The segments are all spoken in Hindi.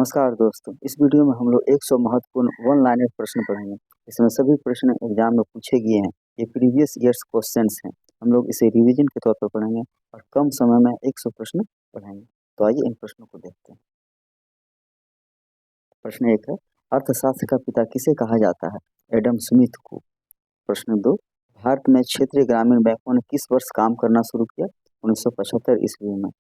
नमस्कार दोस्तों, इस वीडियो में हम लोग 100 महत्वपूर्ण वन लाइनर प्रश्न पढ़ेंगे। इसमें सभी प्रश्न एग्जाम में पूछे गए हैं। ये प्रीवियस ईयर्स क्वेश्चंस हैं। हम लोग इसे रिवीजन के तौर पर पढ़ेंगे और कम समय में 100 प्रश्न पढ़ेंगे। तो आइए इन प्रश्नों को देखते हैं। प्रश्न 1 है, अर्थशास्त्र का पिता किसे कहा जाता है? एडम स्मिथ को। प्रश्न 2, भारत में क्षेत्रीय ग्रामीण बैंकों ने किस वर्ष काम करना शुरू किया? 1975 ईस्वी में।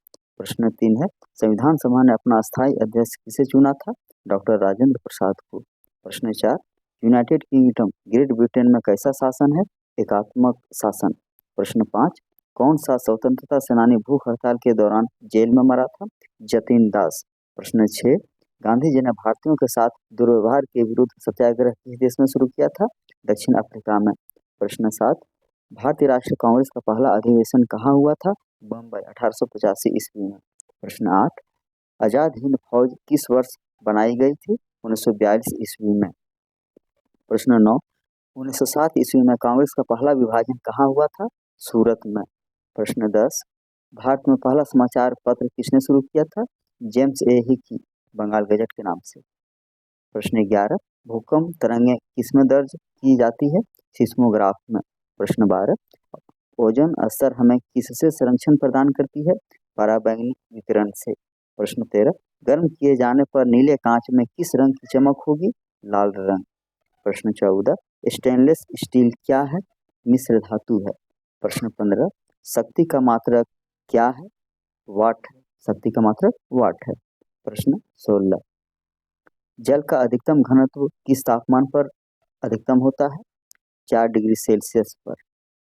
प्रश्न 3 है, संविधान सभा ने अपना स्थायी अध्यक्ष किसे चुना था? डॉक्टर राजेंद्र प्रसाद को। प्रश्न 4, यूनाइटेड किंगडम ग्रेट ब्रिटेन में कैसा शासन है? एकात्मक शासन। प्रश्न 5, कौन सा स्वतंत्रता सेनानी भूख हड़ताल के दौरान जेल में मरा था? जतिन दास। प्रश्न 6, गांधी जी ने भारतीयों के साथ दुर्व्यवहार के विरुद्ध सत्याग्रह किस देश में शुरू किया था? दक्षिण अफ्रीका में। प्रश्न 7, भारतीय राष्ट्रीय कांग्रेस का पहला अधिवेशन कहाँ हुआ था? बम्बई 1885 ईस्वी में। प्रश्न 8, आजाद हिंद फौज किस वर्ष बनाई गई थी? 1942 ईस्वी में। प्रश्न 9, 1907 ईस्वी में कांग्रेस का पहला विभाजन कहाँ हुआ था? सूरत में। प्रश्न 10, भारत में पहला समाचार पत्र किसने शुरू किया था? James A Hickey, Bengal Gazette के नाम से। प्रश्न 11, भूकंप तरंगें किसमें दर्ज की जाती है? सिस्मोग्राफ में। प्रश्न 12, ओजोन स्तर हमें किससे संरक्षण प्रदान करती है? पराबैंगनी विकिरण से। प्रश्न 13, गर्म किए जाने पर नीले कांच में किस रंग की चमक होगी? लाल रंग। प्रश्न 14, स्टेनलेस स्टील क्या है? मिश्र धातु है। प्रश्न 15, शक्ति का मात्रक क्या है? वाट है। शक्ति का मात्रक वाट है। प्रश्न 16, जल का अधिकतम घनत्व किस तापमान पर अधिकतम होता है? 4 डिग्री सेल्सियस पर।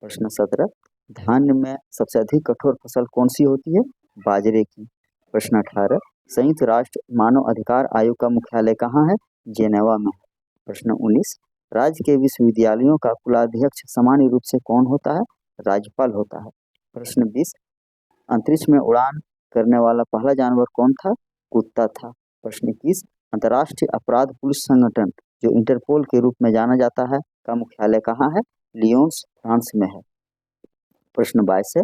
प्रश्न 17, धान में सबसे अधिक कठोर फसल कौन सी होती है? बाजरे की। प्रश्न 18, संयुक्त राष्ट्र मानव अधिकार आयोग का मुख्यालय कहाँ है? जेनेवा में। प्रश्न 19, राज्य के विश्वविद्यालयों का कुलाध्यक्ष सामान्य रूप से कौन होता है? राज्यपाल होता है। प्रश्न 20, अंतरिक्ष में उड़ान करने वाला पहला जानवर कौन था? कुत्ता था। प्रश्न 21, अंतर्राष्ट्रीय अपराध पुलिस संगठन जो इंटरपोल के रूप में जाना जाता है का मुख्यालय कहाँ है? लियोन्स, फ्रांस में है। प्रश्न 22 है,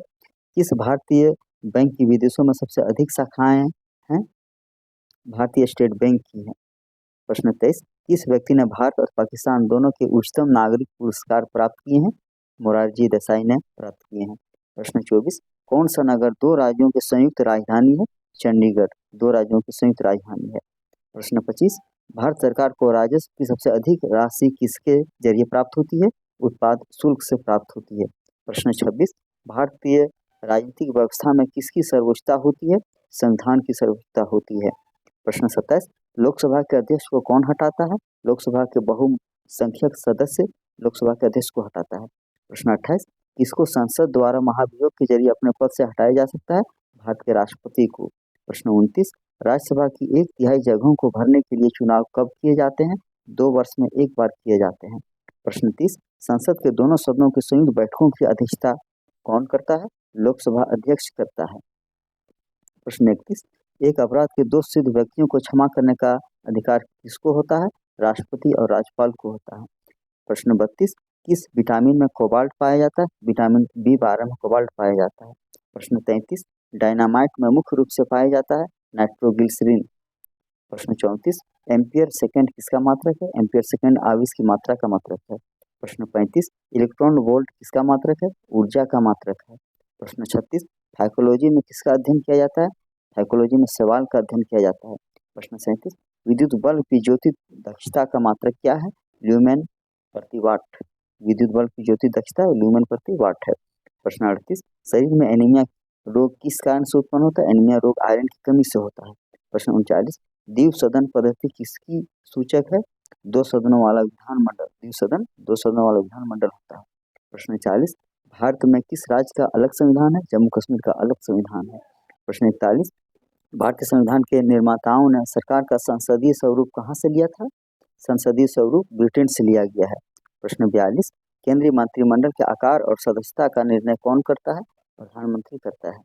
किस भारतीय बैंक की विदेशों में सबसे अधिक शाखाएं हैं? भारतीय स्टेट बैंक की है। प्रश्न 23, किस व्यक्ति ने भारत और पाकिस्तान दोनों के उच्चतम नागरिक पुरस्कार प्राप्त किए हैं? मोरारजी देसाई ने प्राप्त किए हैं। प्रश्न 24, कौन सा नगर 2 राज्यों की संयुक्त राजधानी है? चंडीगढ़ 2 राज्यों की संयुक्त राजधानी है। प्रश्न 25, भारत सरकार को राजस्व की सबसे अधिक राशि किसके जरिए प्राप्त होती है? उत्पाद शुल्क से प्राप्त होती है। प्रश्न 26, भारतीय राजनीतिक व्यवस्था में किसकी सर्वोच्चता होती है? संविधान की सर्वोच्चता होती है। प्रश्न 27, लोकसभा के अध्यक्ष को कौन हटाता है? लोकसभा के बहुसंख्यक सदस्य लोकसभा के अध्यक्ष को हटाता है। प्रश्न 28, किसको संसद द्वारा महाभियोग के जरिए अपने पद से हटाया जा सकता है? भारत के राष्ट्रपति को। प्रश्न 29, राज्यसभा की 1/3 जगहों को भरने के लिए चुनाव कब किए जाते हैं? 2 वर्ष में एक बार किए जाते हैं। प्रश्न 30, संसद के दोनों सदनों की संयुक्त बैठकों की अध्यक्षता कौन करता है? लोकसभा अध्यक्ष करता है। प्रश्न 31, एक अपराध के दोष सिद्ध व्यक्तियों को क्षमा करने का अधिकार किसको होता है? राष्ट्रपति और राज्यपाल को होता है। प्रश्न 32, किस विटामिन में कोबाल्ट पाया जाता है? विटामिन B12 में कोबाल्ट पाया जाता है। प्रश्न 33, डायनामाइट में मुख्य रूप से पाया जाता है नाइट्रोग्लिसरीन। प्रश्न 34, एम्पियर सेकेंड किसका मात्रक है? एम्पियर सेकेंड आवेश की मात्रा का मात्रक है। प्रश्न 35, इलेक्ट्रॉन वोल्ट किसका मात्रक है? ऊर्जा का मात्रक है। प्रश्न 36, साइकोलॉजी में किसका अध्ययन किया जाता है? साइकोलॉजी में सवाल का अध्ययन किया जाता है। प्रश्न 37, विद्युत बल्ब की ज्योति दक्षता का मात्रक क्या है? ल्यूमेन प्रति वाट। विद्युत बल्ब की ज्योति दक्षता ल्यूमेन प्रति वाट है। प्रश्न 38, शरीर में एनीमिया रोग किस कारण से उत्पन्न होता है? एनीमिया रोग आयरन की कमी से होता है। प्रश्न 39, द्वीप सदन पद्धति किसकी सूचक है? 2 सदनों वाला विधानमंडल। द्वीप सदन 2 सदनों वाला विधानमंडल होता है। प्रश्न 40, भारत में किस राज्य का अलग संविधान है? जम्मू कश्मीर का अलग संविधान है। प्रश्न 41, भारतीय संविधान के निर्माताओं ने सरकार का संसदीय स्वरूप कहाँ से लिया था? संसदीय स्वरूप ब्रिटेन से लिया गया है। प्रश्न 42, केंद्रीय मंत्रिमंडल के आकार और सदस्यता का निर्णय कौन करता है? प्रधानमंत्री करता है।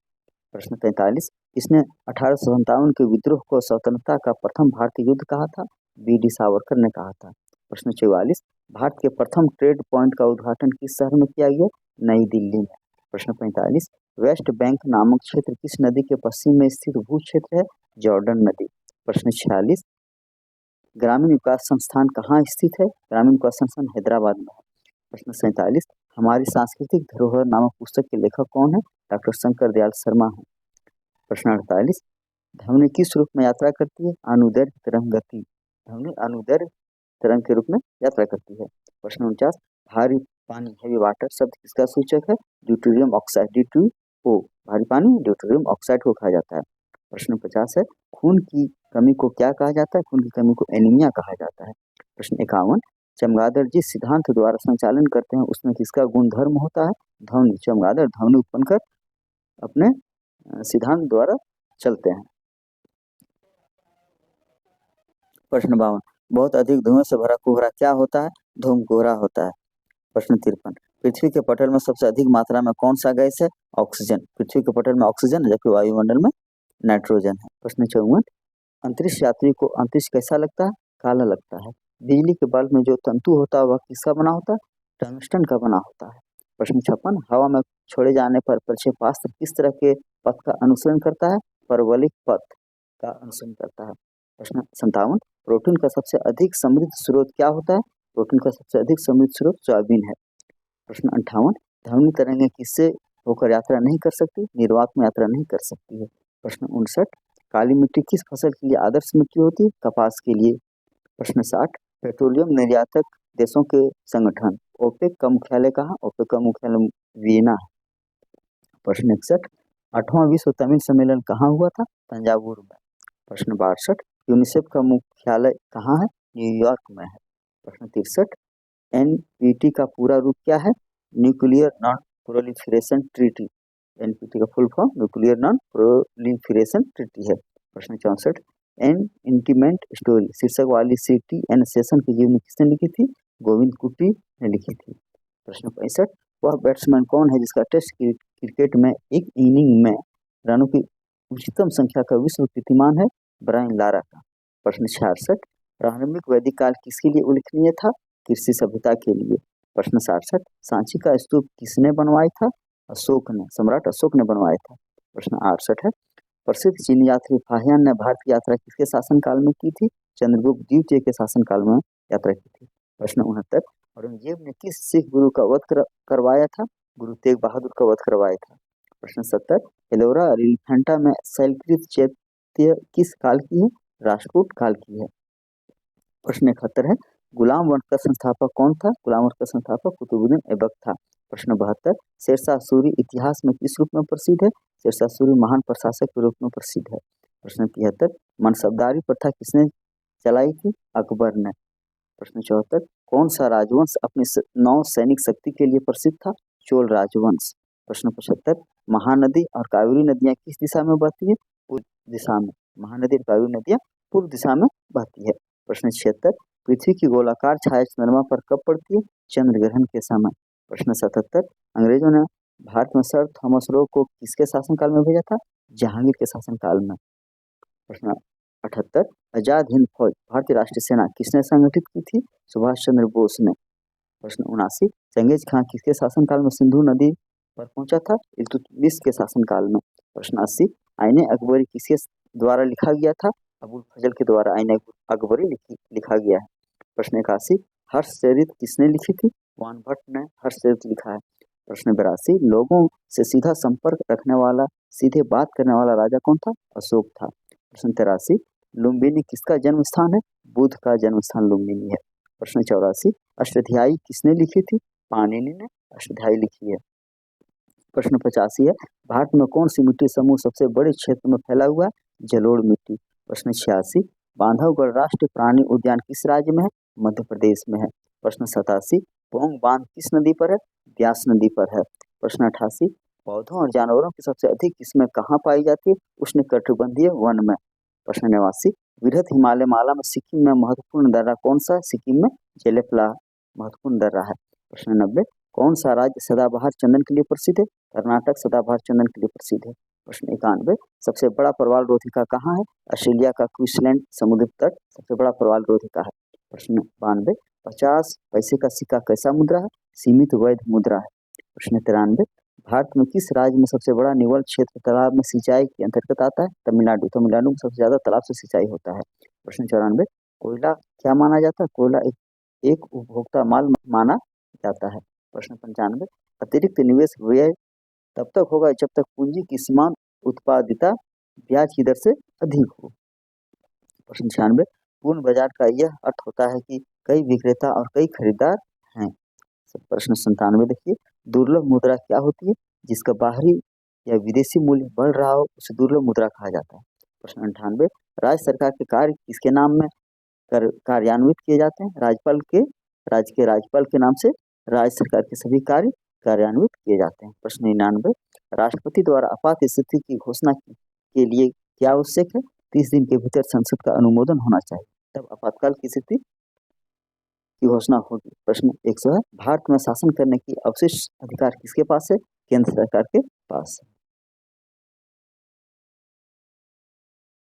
प्रश्न 43, इसने 1857 के विद्रोह को स्वतंत्रता का प्रथम भारतीय युद्ध कहा था? B.D. सावरकर ने कहा था। प्रश्न 44, भारत के प्रथम ट्रेड पॉइंट का उद्घाटन किस शहर में किया गया? नई दिल्ली में। प्रश्न 45, वेस्ट बैंक नामक क्षेत्र किस नदी के पश्चिम में स्थित भू क्षेत्र है? जॉर्डन नदी। प्रश्न 46, ग्रामीण विकास संस्थान कहाँ स्थित है? ग्रामीण विकास संस्थान हैदराबाद में है। प्रश्न 47, हमारी सांस्कृतिक धरोहर नामक पुस्तक के लेखक कौन है? डॉक्टर शंकर दयाल शर्मा है। प्रश्न 48, ध्वनि किस रूप में यात्रा करती है? अनुदैर्घ्य तरंग गति। ध्वनि अनुदैर्घ्य तरंग के रूप में यात्रा करती है। प्रश्न 49, भारी पानी हैवी वाटर शब्द किसका सूचक है? Deuterium oxide, D2O। भारी पानी ड्यूटेरियम ऑक्साइड को कहा जाता है। प्रश्न 50 है, खून की कमी को क्या कहा जाता है? खून की कमी को एनीमिया कहा जाता है। प्रश्न 51, चमगादड़ जिस सिद्धांत द्वारा संचालन करते हैं उसमें किसका गुणधर्म होता है? ध्वनि। चमगादड़ ध्वनि उत्पन्न कर अपने सिद्धांत द्वारा चलते हैं। प्रश्न 52, बहुत अधिक धुएं से भरा कोहरा क्या होता है? धूम कोहरा होता है। प्रश्न 53, पृथ्वी के पटल में सबसे अधिक मात्रा में कौन सा गैस है? ऑक्सीजन। पृथ्वी के पटल में ऑक्सीजन है जबकि वायुमंडल में नाइट्रोजन है। प्रश्न 54, अंतरिक्ष यात्री को अंतरिक्ष कैसा लगता है? काला लगता है। बिजली के बल्ब में जो तंतु होता है वह किसका बना होता है? टंगस्टन का बना होता है। प्रश्न 56, हवा में छोड़े जाने पर प्रक्षेपास्त्र किस तरह के पथ का अनुसरण करता है? परवलयिक पथ का अनुसरण करता है। प्रश्न 57, प्रोटीन का सबसे अधिक समृद्ध स्रोत क्या होता है? प्रोटीन का सबसे अधिक समृद्ध स्रोत सोयाबीन है। प्रश्न 58, ध्वनि तरंगें किससे होकर यात्रा नहीं कर सकती? निर्वात में यात्रा नहीं कर सकती है। प्रश्न 59, काली मिट्टी किस फसल के लिए आदर्श मिट्टी होती है? कपास के लिए। प्रश्न 60, पेट्रोलियम निर्यातक देशों के संगठन ओपेक का मुख्यालय कहाँ? ओपेक का मुख्यालय वियना है। प्रश्न 61, 8वां विश्व तमिल सम्मेलन कहाँ हुआ था? तंजावुर में। प्रश्न 62, यूनिसेफ का मुख्यालय कहाँ है? न्यूयॉर्क में है। प्रश्न 63, एनपीटी का पूरा रूप क्या है? Nuclear non proliferation treaty. NPT का full form nuclear non proliferation treaty है। प्रश्न 64, एन इंटीमेंट स्टोरी शीर्षक वाली CTN सेशन की जीवनी किसने लिखी थी? गोविंद कुटी ने लिखी थी। प्रश्न 65, वह बैट्समैन कौन है जिसका टेस्ट क्रिकेट में एक इनिंग में रनों की उच्चतम संख्या का विश्व कीर्तिमान है? ब्रायन लारा का। प्रश्न 66, प्रारंभिक वैदिक काल किसके लिए उल्लेखनीय था? कृषि सभ्यता के लिए। प्रश्न 67, सांची का स्तूप किसने बनवाया था? अशोक ने, सम्राट अशोक ने बनवाया था। प्रश्न 68 है, प्रसिद्ध चीनी यात्री फाहियान ने भारत की यात्रा किसके शासनकाल में की थी? चंद्रगुप्त द्वितीय के शासनकाल में यात्रा की थी। प्रश्न 69, औरंगजेब ने किस सिख गुरु का वध करवाया था? गुरु तेग बहादुर का वध करवाया था। प्रश्न 70, एलोरा और एलिफेंटा में शैलकृत चैत्य किस काल की है? राष्ट्रकूट काल की है। प्रश्न 71 है, गुलाम वंश का संस्थापक कौन था? गुलाम वंश का संस्थापक कुतुबुद्दीन ऐबक था। प्रश्न 72, शेरशाह सूरी इतिहास में किस रूप में प्रसिद्ध है? शेरशाह सूरी महान प्रशासक के रूप में प्रसिद्ध है। प्रश्न 73, मनसबदारी प्रथा किसने चलाई थी? अकबर ने। प्रश्न 74, कौन सा राजवंश अपनी नौ सैनिक शक्ति के लिए प्रसिद्ध था? चोल राजवंश। प्रश्न 75, महानदी और कावेरी नदियां किस दिशा में बहती है? पूर्व दिशा में। महानदी और कावेरी नदियां पूर्व दिशा में बहती है। प्रश्न 76, पृथ्वी की गोलाकार छाया चंद्रमा पर कब पड़ती है? चंद्र ग्रहण के समय। प्रश्न 77, अंग्रेजों ने भारत में सर थॉमस रो को किसके शासनकाल में भेजा था? जहांगीर के शासनकाल में। प्रश्न 78, आजाद हिंद फौज भारतीय राष्ट्रीय सेना किसने संगठित की थी? सुभाष चंद्र बोस ने। प्रश्न 79, चंगेज खां किसके शासनकाल में सिंधु नदी पर पहुंचा था? इल्तुतमिश के शासनकाल में। प्रश्न 80, आईने अकबरी किसके द्वारा लिखा गया था? अबुल फजल के द्वारा आईने अकबरी लिखा गया है। प्रश्न 81, हर्षचरित किसने लिखी थी? वान भट्ट ने हर्षचरित लिखा है। प्रश्न 82, लोगों से सीधा संपर्क रखने वाला, सीधे बात करने वाला राजा कौन था? अशोक था। प्रश्न 83, लुम्बिनी किसका जन्म स्थान है? बुद्ध का जन्म स्थान लुम्बिनी है। प्रश्न 84, अष्टाध्यायी किसने लिखी थी? पाणिनि ने अष्टाध्यायी लिखी है। प्रश्न 85 है, भारत में कौन सी मिट्टी समूह सबसे बड़े क्षेत्र में फैला हुआ है? जलोढ़ मिट्टी। प्रश्न 86, बांधवगढ़ राष्ट्रीय प्राणी उद्यान किस राज्य में है? मध्य प्रदेश में है। प्रश्न 87, पोंग बांध किस नदी पर है? ब्यास नदी पर है। प्रश्न 88, पौधों और जानवरों की सबसे अधिक किस्में कहाँ पाई जाती है? उष्णकटिबंधीय वन में। प्रश्न 89, वृहत हिमालय माला में सिक्किम में महत्वपूर्ण दर्रा कौन सा है? सिक्किम में जेलेपला महत्वपूर्ण दर्रा है। प्रश्न 90, कौन सा राज्य सदाबहार चंदन के लिए प्रसिद्ध है? कर्नाटक सदाबहार चंदन के लिए प्रसिद्ध है। प्रश्न 91, सबसे बड़ा प्रवाल रोधिका कहाँ है? ऑस्ट्रेलिया का क्वींसलैंड समुद्र तट सबसे बड़ा प्रवाल रोधिका है। प्रश्न 92, 50 पैसे का सिक्का कैसा मुद्रा है? सीमित वैध मुद्रा है। प्रश्न 93, भारत में किस राज्य में सबसे बड़ा निवल क्षेत्र तालाब में सिंचाई के अंतर्गत आता है? तमिलनाडु। तमिलनाडु में सबसे ज्यादा तालाब से सिंचाई होता है। प्रश्न 94, कोयला क्या माना जाता है? कोयला एक उपभोक्ता माल माना जाता है। प्रश्न 95, अतिरिक्त निवेश व्यय तब तक होगा जब तक पूंजी की सीमांत उत्पादिता ब्याज की दर से अधिक हो। प्रश्न 96, पूर्ण बाजार का यह अर्थ होता है कि कई विक्रेता और कई खरीदार हैं। प्रश्न 97 देखिए, दुर्लभ मुद्रा क्या होती है? जिसका बाहरी या विदेशी मूल्य बढ़ रहा हो उसे दुर्लभ मुद्रा कहा जाता है। प्रश्न 98, राज्य सरकार के कार्य किसके नाम में कार्यान्वित किए जाते हैं? राज्य के राज्यपाल के नाम से राज्य सरकार के सभी कार्य कार्यान्वित किए जाते हैं। प्रश्न 99, राष्ट्रपति द्वारा आपात स्थिति की घोषणा के लिए क्या आवश्यक है? 30 दिन के भीतर संसद का अनुमोदन होना चाहिए, तब आपातकाल की स्थिति की घोषणा होगी। प्रश्न 100 है, भारत में शासन करने की अवशिष्ट अधिकार किसके पास है? केंद्र सरकार के पास है।